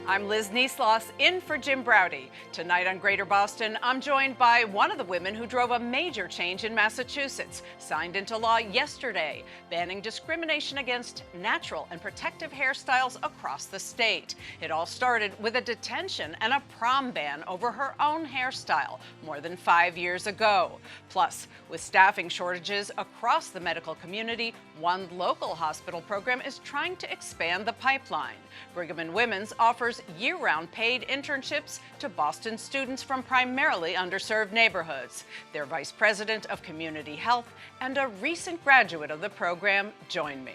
I'm Liz Neisloss, in for Jim Browdy. Tonight on Greater Boston, I'm joined by one of the women who drove a major change in Massachusetts, signed into law yesterday, banning discrimination against natural and protective hairstyles across the state. It all started with a detention and a prom ban over her own hairstyle more than 5 years ago. Plus, with staffing shortages across the medical community, one local hospital program is trying to expand the pipeline. Brigham and Women's offers year-round paid internships to Boston students from primarily underserved neighborhoods. Their Vice President of Community Health and a recent graduate of the program join me.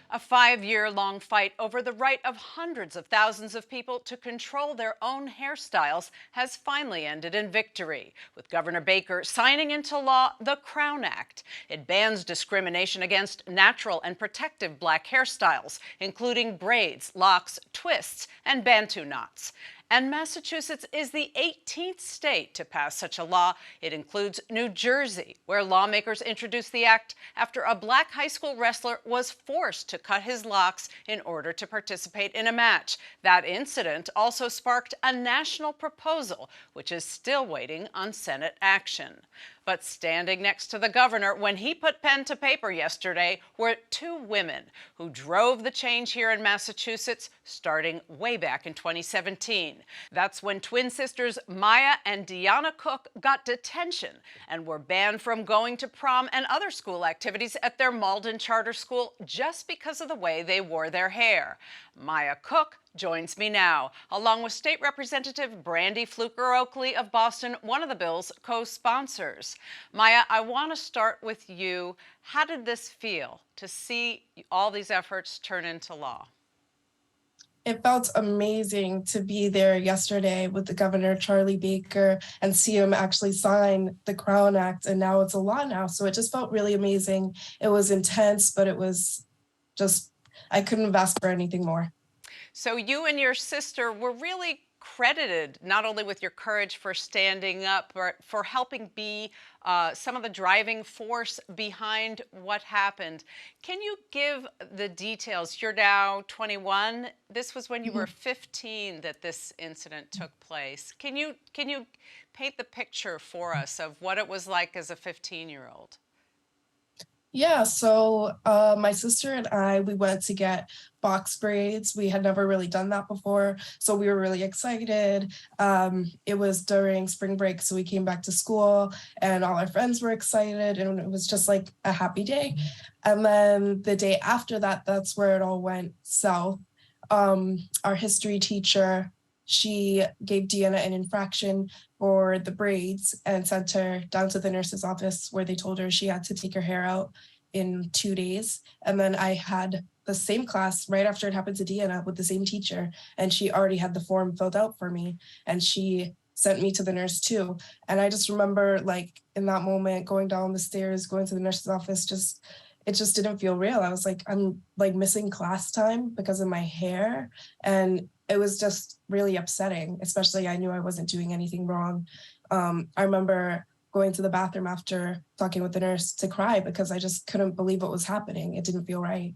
A 5-year-long fight over the right of hundreds of thousands of people to control their own hairstyles has finally ended in victory, with Governor Baker signing into law the CROWN Act. It bans discrimination against natural and protective black hairstyles, including braids, locks, twists, and bantu knots. And Massachusetts is the 18th state to pass such a law. It includes New Jersey, where lawmakers introduced the act after a black high school wrestler was forced to cut his locks in order to participate in a match. That incident also sparked a national proposal, which is still waiting on Senate action. But standing next to the governor when he put pen to paper yesterday were two women who drove the change here in Massachusetts starting way back in 2017. That's when twin sisters Maya and Deanna Cook got detention and were banned from going to prom and other school activities at their Malden charter school just because of the way they wore their hair. Maya Cook joins me now, along with State Representative Brandy Fluker-Oakley of Boston, one of the bill's co-sponsors. Maya, I want to start with you. How did this feel to see all these efforts turn into law? It felt amazing to be there yesterday with the Governor, Charlie Baker, and see him actually sign the CROWN Act, and now it's a law now. So it just felt really amazing. It was intense, but it was just, I couldn't have asked for anything more. So you and your sister were really credited not only with your courage for standing up, but for helping be some of the driving force behind what happened. Can you give the details? You're now 21. This was when you were 15 that this incident took place. Can you paint the picture for us of what it was like as a 15-year-old? Yeah, so my sister and I, we went to get box braids. We had never really done that before, so we were really excited. It was during spring break, so we came back to school and all our friends were excited, and it was just like a happy day. And then the day after that, that's where it all went south. Our history teacher, she gave Deanna an infraction for the braids and sent her down to the nurse's office where they told her she had to take her hair out in 2 days. And then I had the same class right after it happened to Deanna with the same teacher, and she already had the form filled out for me, and she sent me to the nurse too. And I just remember, like, in that moment, going down the stairs, going to the nurse's office, it just didn't feel real. I was like, I'm like missing class time because of my hair. And it was just really upsetting, especially I knew I wasn't doing anything wrong. I remember going to the bathroom after talking with the nurse to cry because I just couldn't believe what was happening. It didn't feel right.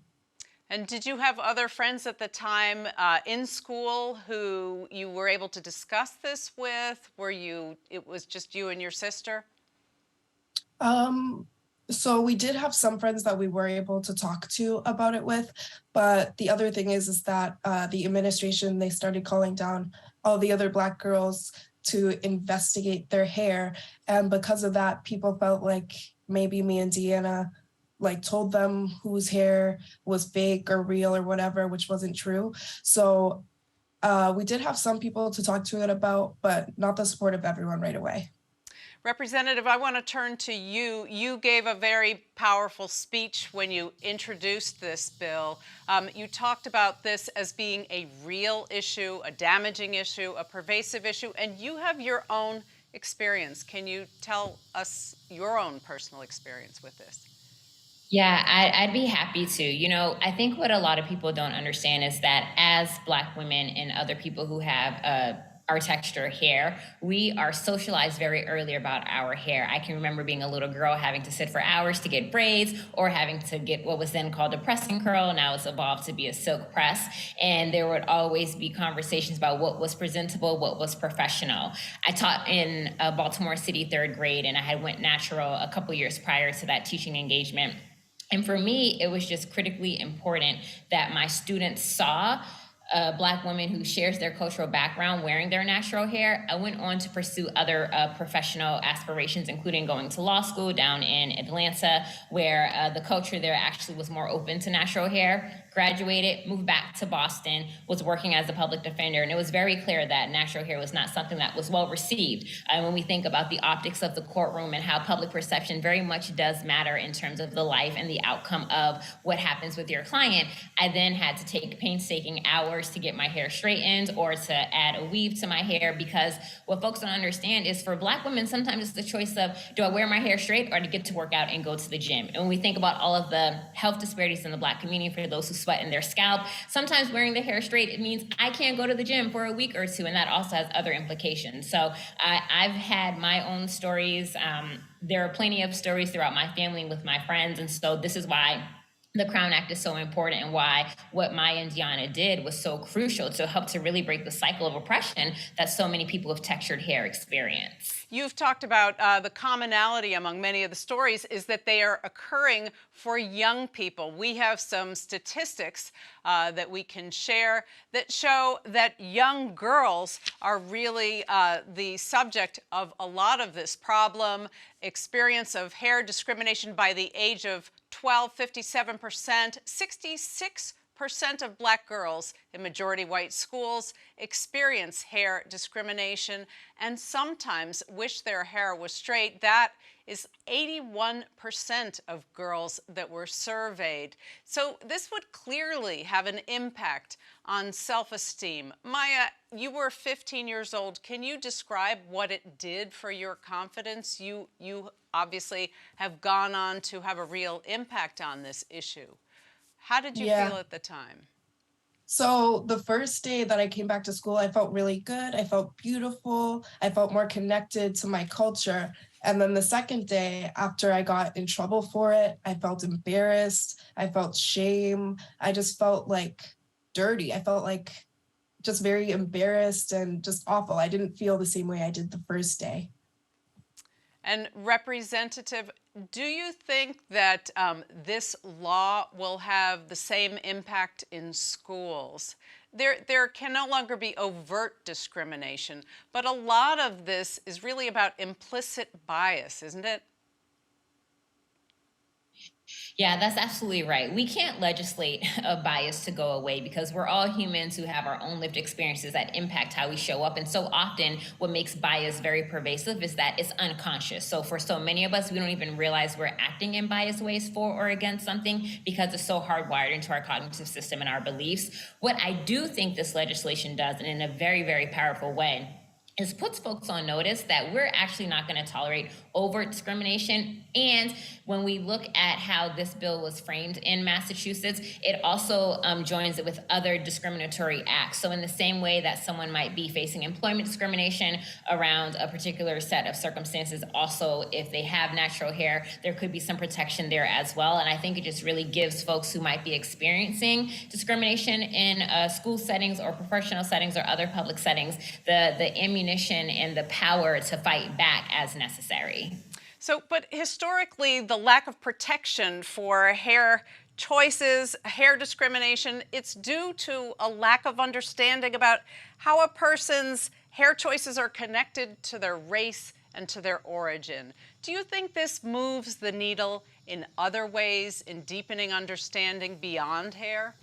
And did you have other friends at the time in school who you were able to discuss this with? It was just you and your sister? So we did have some friends that we were able to talk to about it with, but the other thing is that the administration, they started calling down all the other Black girls to investigate their hair. And because of that, people felt like maybe me and Deanna like told them whose hair was fake or real or whatever, which wasn't true. So we did have some people to talk to it about, but not the support of everyone right away. Representative, I want to turn to you. You gave a very powerful speech when you introduced this bill. You talked about this as being a real issue, a damaging issue, a pervasive issue, and you have your own experience. Can you tell us your own personal experience with this? Yeah, I'd be happy to. I think what a lot of people don't understand is that as Black women and other people who have our texture hair. We are socialized very early about our hair. I can remember being a little girl having to sit for hours to get braids, or having to get what was then called a pressing curl. Now it's evolved to be a silk press. And there would always be conversations about what was presentable, what was professional. I taught in Baltimore City 3rd grade, and I had went natural a couple years prior to that teaching engagement. And for me, it was just critically important that my students saw a Black woman who shares their cultural background wearing their natural hair. I went on to pursue other professional aspirations, including going to law school down in Atlanta, where the culture there actually was more open to natural hair. Graduated, moved back to Boston, was working as a public defender, and it was very clear that natural hair was not something that was well received. When we think about the optics of the courtroom and how public perception very much does matter in terms of the life and the outcome of what happens with your client, I then had to take painstaking hours to get my hair straightened or to add a weave to my hair, because what folks don't understand is for Black women, sometimes it's the choice of, do I wear my hair straight or to get to work out and go to the gym? And when we think about all of the health disparities in the Black community, for those who sweat in their scalp, sometimes wearing the hair straight, it means I can't go to the gym for a week or two, and that also has other implications. So I've had my own stories. There are plenty of stories throughout my family with my friends, and so this is why the CROWN Act is so important, and why what Maya and Deanna did was so crucial to help to really break the cycle of oppression that so many people with textured hair experience. You've talked about the commonality among many of the stories is that they are occurring for young people. We have some statistics that we can share that show that young girls are really the subject of a lot of this problem. Experience of hair discrimination by the age of 12, 57%, 66% of Black girls in majority white schools experience hair discrimination and sometimes wish their hair was straight. That is 81% of girls that were surveyed. So this would clearly have an impact on self-esteem. Maya, you were 15 years old. Can you describe what it did for your confidence? You obviously have gone on to have a real impact on this issue. How did you feel at the time? So the first day that I came back to school, I felt really good. I felt beautiful. I felt more connected to my culture. And then the second day, after I got in trouble for it, I felt embarrassed. I felt shame. I just felt like dirty. I felt like just very embarrassed and just awful. I didn't feel the same way I did the first day. And Representative, do you think that this law will have the same impact in schools? There can no longer be overt discrimination, but a lot of this is really about implicit bias, isn't it? Yeah, that's absolutely right. We can't legislate a bias to go away, because we're all humans who have our own lived experiences that impact how we show up. And so often what makes bias very pervasive is that it's unconscious. So for so many of us, we don't even realize we're acting in biased ways for or against something, because it's so hardwired into our cognitive system and our beliefs. What I do think this legislation does, and in a very, very powerful way, is puts folks on notice that we're actually not going to tolerate overt discrimination. And when we look at how this bill was framed in Massachusetts, it also joins it with other discriminatory acts. So in the same way that someone might be facing employment discrimination around a particular set of circumstances, also if they have natural hair, there could be some protection there as well. And I think it just really gives folks who might be experiencing discrimination in school settings or professional settings or other public settings the ammunition and the power to fight back as necessary. So, but historically, the lack of protection for hair choices, hair discrimination, it's due to a lack of understanding about how a person's hair choices are connected to their race and to their origin. Do you think this moves the needle in other ways in deepening understanding beyond hair?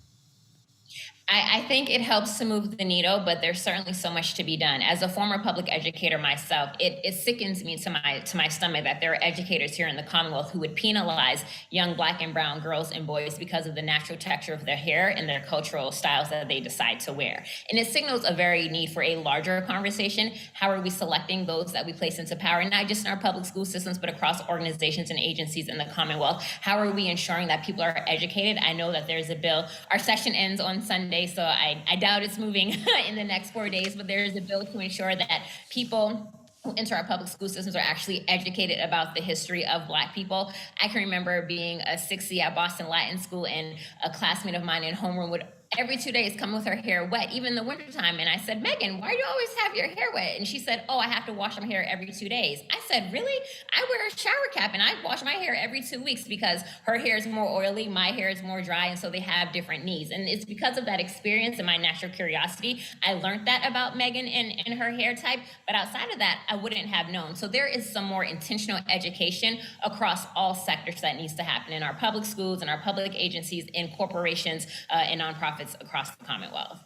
I think it helps to move the needle, but there's certainly so much to be done. As a former public educator myself, it sickens me to my stomach that there are educators here in the Commonwealth who would penalize young Black and brown girls and boys because of the natural texture of their hair and their cultural styles that they decide to wear. And it signals a very need for a larger conversation. How are we selecting those that we place into power, not just in our public school systems, but across organizations and agencies in the Commonwealth? How are we ensuring that people are educated? I know that there's a bill. Our session ends on Sunday, Monday, so I doubt it's moving in the next 4 days, but there is a bill to ensure that people who enter our public school systems are actually educated about the history of Black people. I can remember being a 6C at Boston Latin School, and a classmate of mine in homeroom would every 2 days come with her hair wet, even in the wintertime. And I said, Megan, why do you always have your hair wet? And she said, oh, I have to wash my hair every 2 days. I said, really? I wear a shower cap and I wash my hair every 2 weeks because her hair is more oily, my hair is more dry, and so they have different needs. And it's because of that experience and my natural curiosity, I learned that about Megan and her hair type. But outside of that, I wouldn't have known. So there is some more intentional education across all sectors that needs to happen in our public schools and our public agencies, in corporations, and nonprofits across the Commonwealth.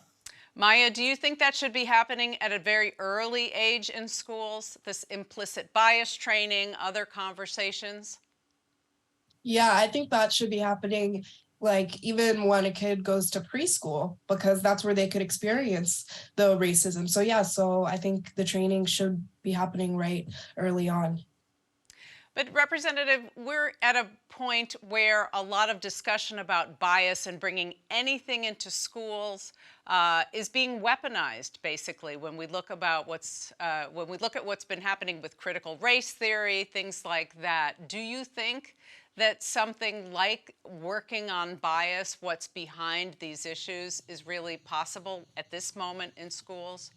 Maya, do you think that should be happening at a very early age in schools, this implicit bias training, other conversations? Yeah, I think that should be happening like even when a kid goes to preschool, because that's where they could experience the racism. So yeah, so I think the training should be happening right early on. But Representative, we're at a point where a lot of discussion about bias and bringing anything into schools is being weaponized. Basically, when we look at what's been happening with critical race theory, things like that, do you think that something like working on bias, what's behind these issues, is really possible at this moment in schools?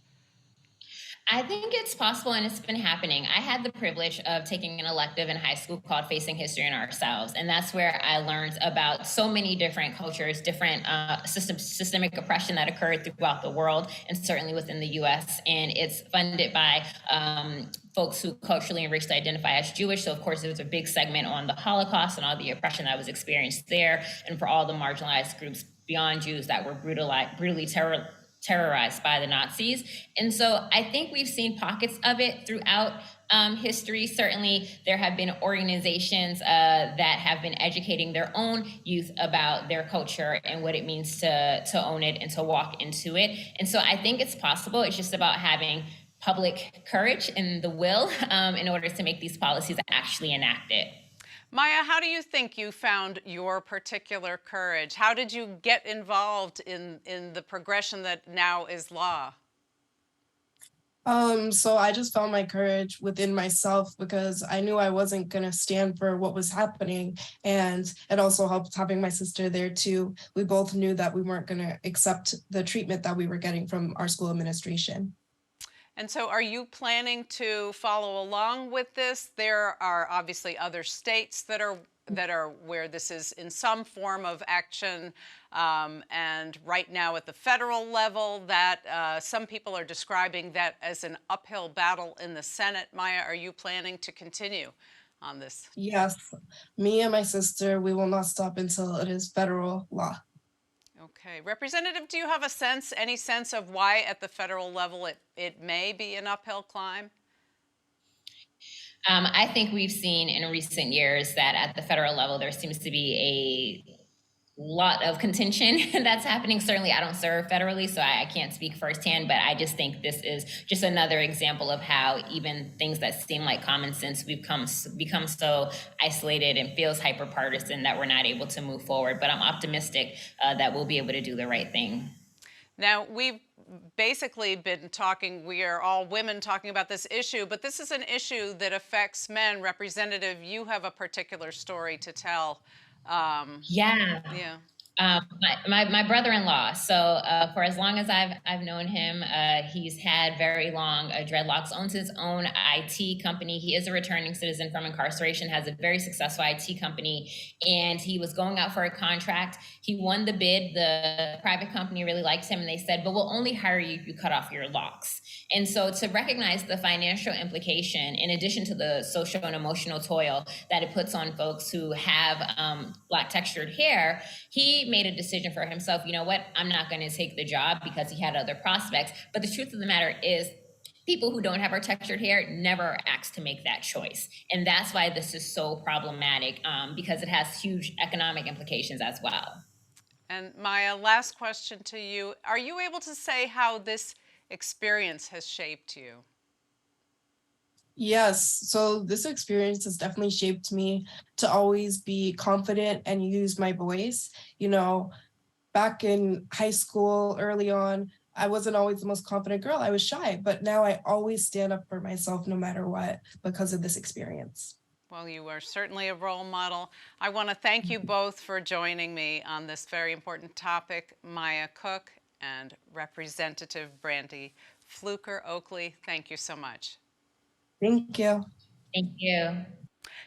I think it's possible, and it's been happening. I had the privilege of taking an elective in high school called Facing History and Ourselves, and that's where I learned about so many different cultures, different systemic oppression that occurred throughout the world, and certainly within the U.S. And it's funded by folks who culturally and racially identify as Jewish. So of course, there was a big segment on the Holocaust and all the oppression that was experienced there, and for all the marginalized groups beyond Jews that were brutally terrorized by the Nazis. And so I think we've seen pockets of it throughout history. Certainly, there have been organizations that have been educating their own youth about their culture and what it means to own it and to walk into it. And so I think it's possible. It's just about having public courage and the will in order to make these policies actually enacted. Maya, how do you think you found your particular courage? How did you get involved in the progression that now is law? So I just found my courage within myself, because I knew I wasn't gonna stand for what was happening. And it also helped having my sister there too. We both knew that we weren't gonna accept the treatment that we were getting from our school administration. And so are you planning to follow along with this? There are obviously other states that are where this is in some form of action. And right now at the federal level, that some people are describing that as an uphill battle in the Senate. Maya, are you planning to continue on this? Yes, me and my sister, we will not stop until it is federal law. Okay. Representative, do you have any sense of why at the federal level it may be an uphill climb? I think we've seen in recent years that at the federal level, there seems to be a lot of contention that's happening. Certainly, I don't serve federally, so I can't speak firsthand, but I just think this is just another example of how even things that seem like common sense become so isolated and feels hyper-partisan that we're not able to move forward. But I'm optimistic that we'll be able to do the right thing. Now, we've basically been talking, we are all women talking about this issue, but this is an issue that affects men. Representative, you have a particular story to tell. Yeah. My brother-in-law. So for as long as I've known him, he's had very long dreadlocks. Owns his own IT company. He is a returning citizen from incarceration. Has a very successful IT company, and he was going out for a contract. He won the bid. The private company really liked him, and they said, "But we'll only hire you if you cut off your locks." And so to recognize the financial implication, in addition to the social and emotional toil that it puts on folks who have Black textured hair, he made a decision for himself. You know what? I'm not going to take the job because he had other prospects. But the truth of the matter is, people who don't have our textured hair never ask to make that choice. And that's why this is so problematic, because it has huge economic implications as well. And Maya, last question to you. Are you able to say how this experience has shaped you? Yes, so this experience has definitely shaped me to always be confident and use my voice. You know, back in high school, early on, I wasn't always the most confident girl. I was shy, but now I always stand up for myself no matter what because of this experience. Well, you are certainly a role model. I want to thank you both for joining me on this very important topic. Maya Cook and Representative Brandy Fluker Oakley, thank you so much. Thank you. Thank you.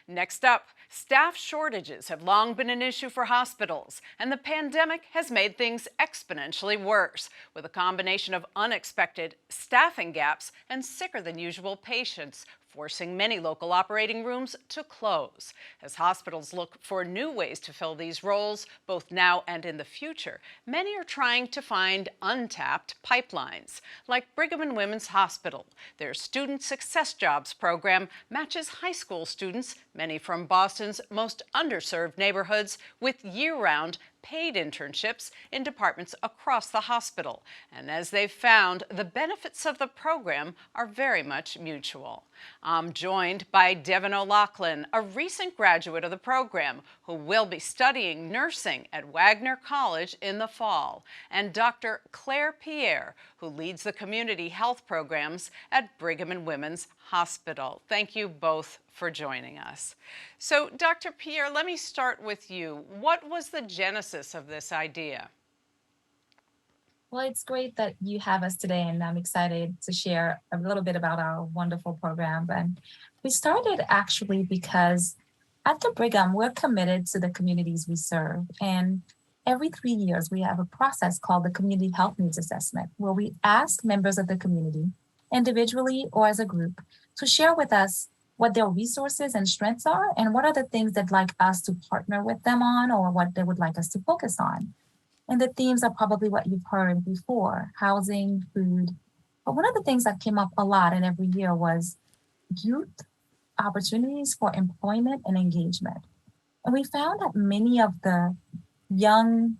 Next up, staff shortages have long been an issue for hospitals, and the pandemic has made things exponentially worse, with a combination of unexpected staffing gaps and sicker than usual patients, forcing many local operating rooms to close. As hospitals look for new ways to fill these roles, both now and in the future, many are trying to find untapped pipelines. Like Brigham and Women's Hospital, their Student Success Jobs program matches high school students, many from Boston's most underserved neighborhoods, with year-round paid internships in departments across the hospital. And as they've found, the benefits of the program are very much mutual. I'm joined by Devin O'Loughlin, a recent graduate of the program who will be studying nursing at Wagner College in the fall, and Dr. Claire Pierre, who leads the community health programs at Brigham and Women's Hospital. Thank you both for joining us. So, Dr. Pierre, let me start with you. What was the genesis of this idea? Well, it's great that you have us today, and I'm excited to share a little bit about our wonderful program. And we started actually because at the Brigham, we're committed to the communities we serve. And every 3 years, we have a process called the Community Health Needs Assessment, where we ask members of the community, individually or as a group, to share with us what their resources and strengths are, and what are the things they'd like us to partner with them on, or what they would like us to focus on. And the themes are probably what you've heard before: housing, food. But one of the things that came up a lot in every year was youth opportunities for employment and engagement. And we found that many of the young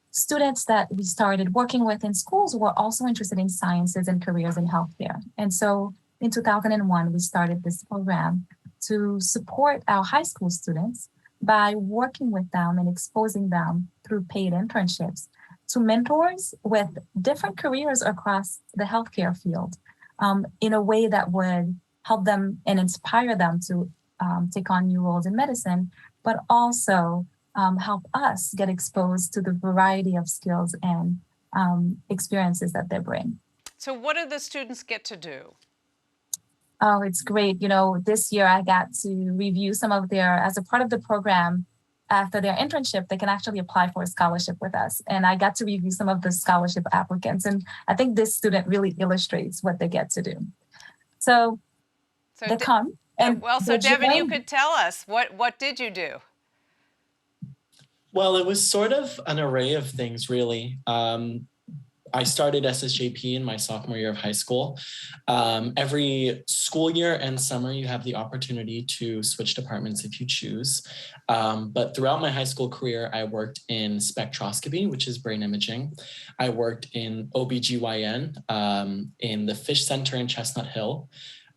students that we started working with in schools were also interested in sciences and careers in healthcare. And so in 2001, we started this program to support our high school students by working with them and exposing them through paid internships to mentors with different careers across the healthcare field, in a way that would help them and inspire them to take on new roles in medicine, but also help us get exposed to the variety of skills and experiences that they bring. So what do the students get to do? Oh, it's great. You know, this year I got to review some of as a part of the program, after their internship, they can actually apply for a scholarship with us. And I got to review some of the scholarship applicants. And I think this student really illustrates what they get to do. So they come. And so Devin, you could tell us, what did you do? Well, it was sort of an array of things, really. I started SSJP in my sophomore year of high school. Every school year and summer, you have the opportunity to switch departments if you choose. But throughout my high school career, I worked in spectroscopy, which is brain imaging. I worked in OBGYN in the Fish Center in Chestnut Hill.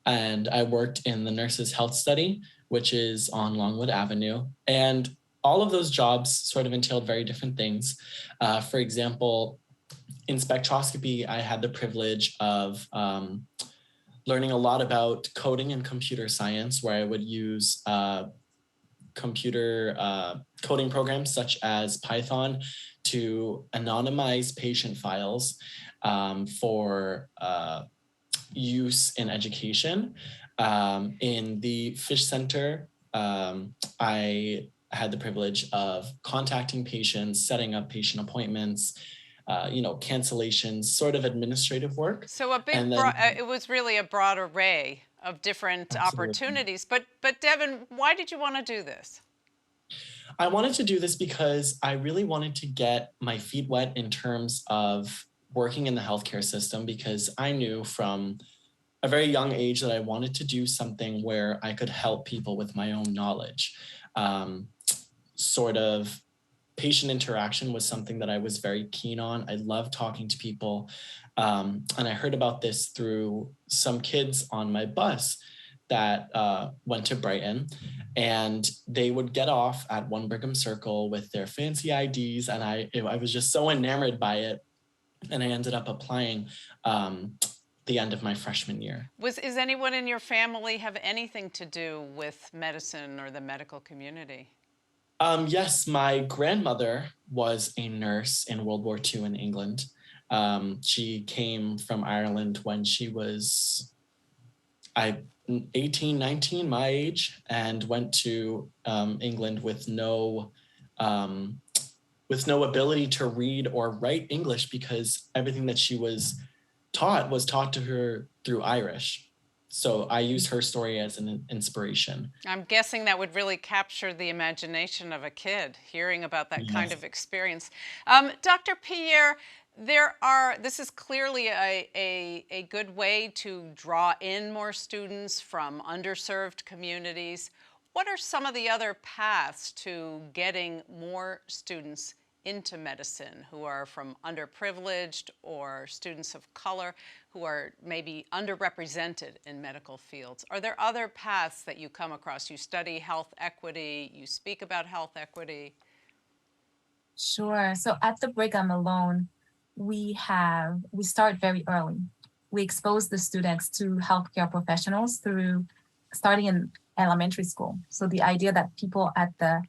And I worked in the Nurses Health Study, which is on Longwood Avenue. And all of those jobs sort of entailed very different things. For example, in spectroscopy, I had the privilege of learning a lot about coding and computer science, where I would use computer coding programs such as Python to anonymize patient files for use in education. In the Fish Center, I had the privilege of contacting patients, setting up patient appointments, cancellations, sort of administrative work. So it was really a broad array of different opportunities. But Devin, why did you want to do this? I wanted to do this because I really wanted to get my feet wet in terms of working in the healthcare system, because I knew from a very young age that I wanted to do something where I could help people with my own knowledge. Sort of patient interaction was something that I was very keen on. I love talking to people. And I heard about this through some kids on my bus that went to Brigham, and they would get off at One Brigham Circle with their fancy IDs, and I was just so enamored by it, and I ended up applying the end of my freshman year. Is anyone in your family have anything to do with medicine or the medical community? Yes, my grandmother was a nurse in World War II in England. She came from Ireland when she was 18, 19, my age, and went to England with no ability to read or write English, because everything that she was taught to her through Irish. So I use her story as an inspiration. I'm guessing that would really capture the imagination of a kid, hearing about that kind of experience. Dr. Pierre, this is clearly a good way to draw in more students from underserved communities. What are some of the other paths to getting more students into medicine who are from underprivileged or students of color who are maybe underrepresented in medical fields? Are there other paths that you come across? You study health equity, you speak about health equity. Sure. So at the Brigham alone, we start very early. We expose the students to healthcare professionals through starting in elementary school. So the idea that people at the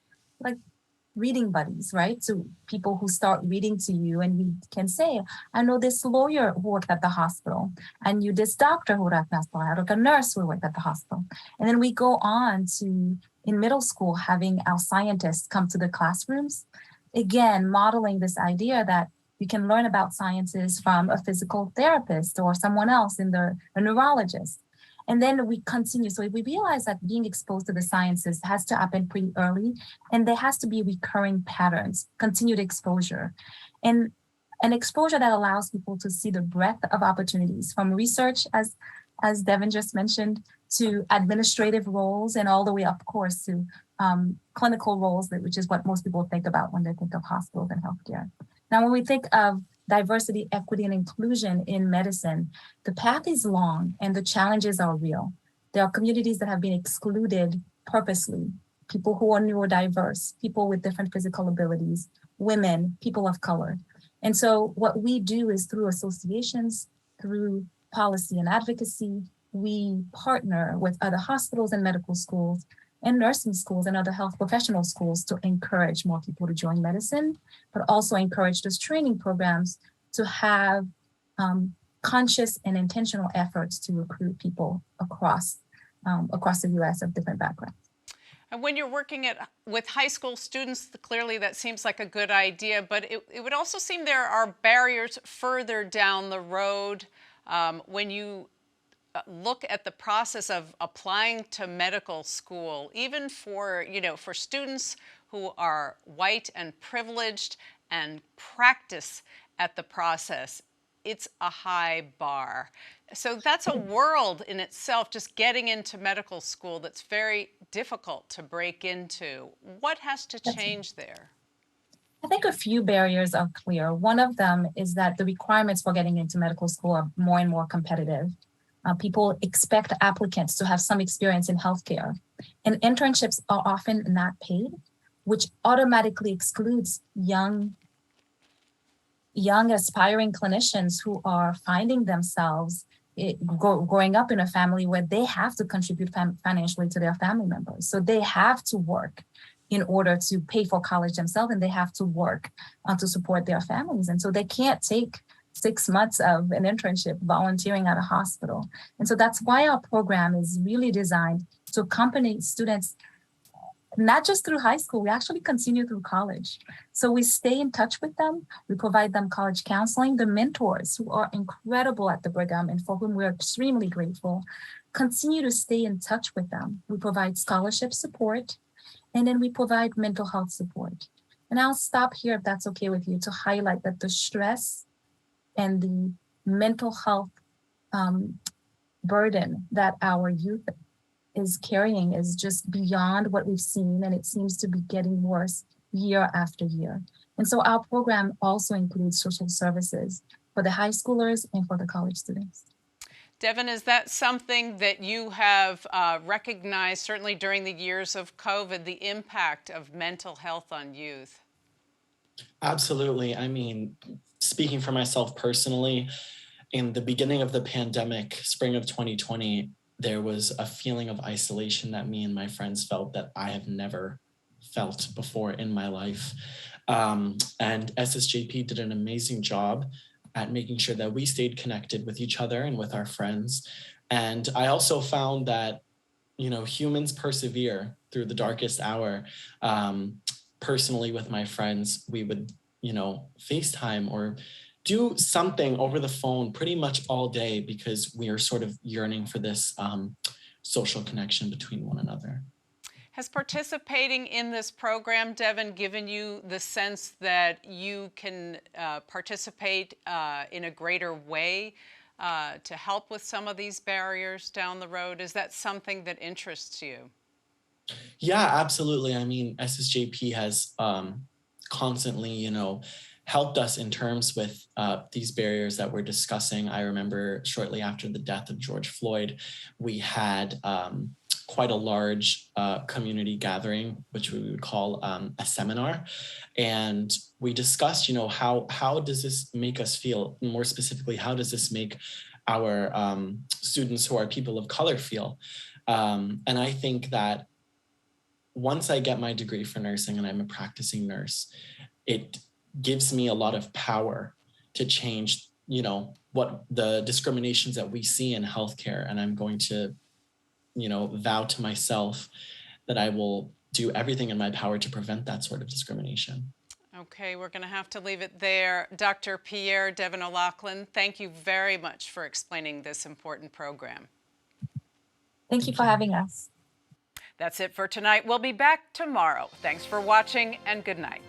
reading buddies, right? So people who start reading to you, and you can say, I know this lawyer who worked at the hospital, and you this doctor who worked at the hospital, I know a nurse who worked at the hospital. And then we go on to, in middle school, having our scientists come to the classrooms, again, modeling this idea that you can learn about sciences from a physical therapist or someone else a neurologist. And then we continue. So we realize that being exposed to the sciences has to happen pretty early, and there has to be recurring patterns, continued exposure, and an exposure that allows people to see the breadth of opportunities from research, as Devin just mentioned, to administrative roles, and all the way, of course, to clinical roles, which is what most people think about when they think of hospitals and healthcare. Now, when we think of diversity, equity, and inclusion in medicine, the path is long and the challenges are real. There are communities that have been excluded purposely, people who are neurodiverse, people with different physical abilities, women, people of color. And so what we do is through associations, through policy and advocacy, we partner with other hospitals and medical schools and nursing schools and other health professional schools to encourage more people to join medicine, but also encourage those training programs to have conscious and intentional efforts to recruit people across the US of different backgrounds. And when you're working with high school students, clearly that seems like a good idea, but it would also seem there are barriers further down the road when you look at the process of applying to medical school, even for students who are white and privileged and practice at the process. It's a high bar. So that's a world in itself, just getting into medical school, that's very difficult to break into. What has to change there? I think a few barriers are clear. One of them is that the requirements for getting into medical school are more and more competitive. People expect applicants to have some experience in healthcare, and internships are often not paid, which automatically excludes young aspiring clinicians who are finding themselves growing up in a family where they have to contribute financially to their family members. So they have to work in order to pay for college themselves, and they have to work to support their families. And so they can't take 6 months of an internship volunteering at a hospital. And so that's why our program is really designed to accompany students, not just through high school, we actually continue through college. So we stay in touch with them. We provide them college counseling. The mentors who are incredible at the Brigham and for whom we're extremely grateful, continue to stay in touch with them. We provide scholarship support, and then we provide mental health support. And I'll stop here if that's okay with you to highlight that the stress and the mental health burden that our youth is carrying is just beyond what we've seen, and it seems to be getting worse year after year. And so our program also includes social services for the high schoolers and for the college students. Devin, is that something that you have recognized, certainly during the years of COVID, the impact of mental health on youth? Absolutely. I mean, speaking for myself personally, in the beginning of the pandemic, spring of 2020, there was a feeling of isolation that me and my friends felt that I have never felt before in my life. And SSJP did an amazing job at making sure that we stayed connected with each other and with our friends. And I also found that, you know, humans persevere through the darkest hour. Personally, with my friends, we would, you know, FaceTime or do something over the phone pretty much all day because we are sort of yearning for this social connection between one another. Has participating in this program, Devin, given you the sense that you can participate in a greater way to help with some of these barriers down the road? Is that something that interests you? Yeah, absolutely. I mean, SSJP has constantly, you know, helped us in terms with these barriers that we're discussing. I remember shortly after the death of George Floyd, we had quite a large community gathering, which we would call a seminar. And we discussed, you know, how does this make us feel? More specifically, how does this make our students who are people of color feel? And I think that once I get my degree for nursing and I'm a practicing nurse, it gives me a lot of power to change, you know, what the discriminations that we see in healthcare. And I'm going to, you know, vow to myself that I will do everything in my power to prevent that sort of discrimination. Okay, we're going to have to leave it there. Dr. Pierre, Devin O'Loughlin, thank you very much for explaining this important program. Thank you for having us. That's it for tonight. We'll be back tomorrow. Thanks for watching and good night.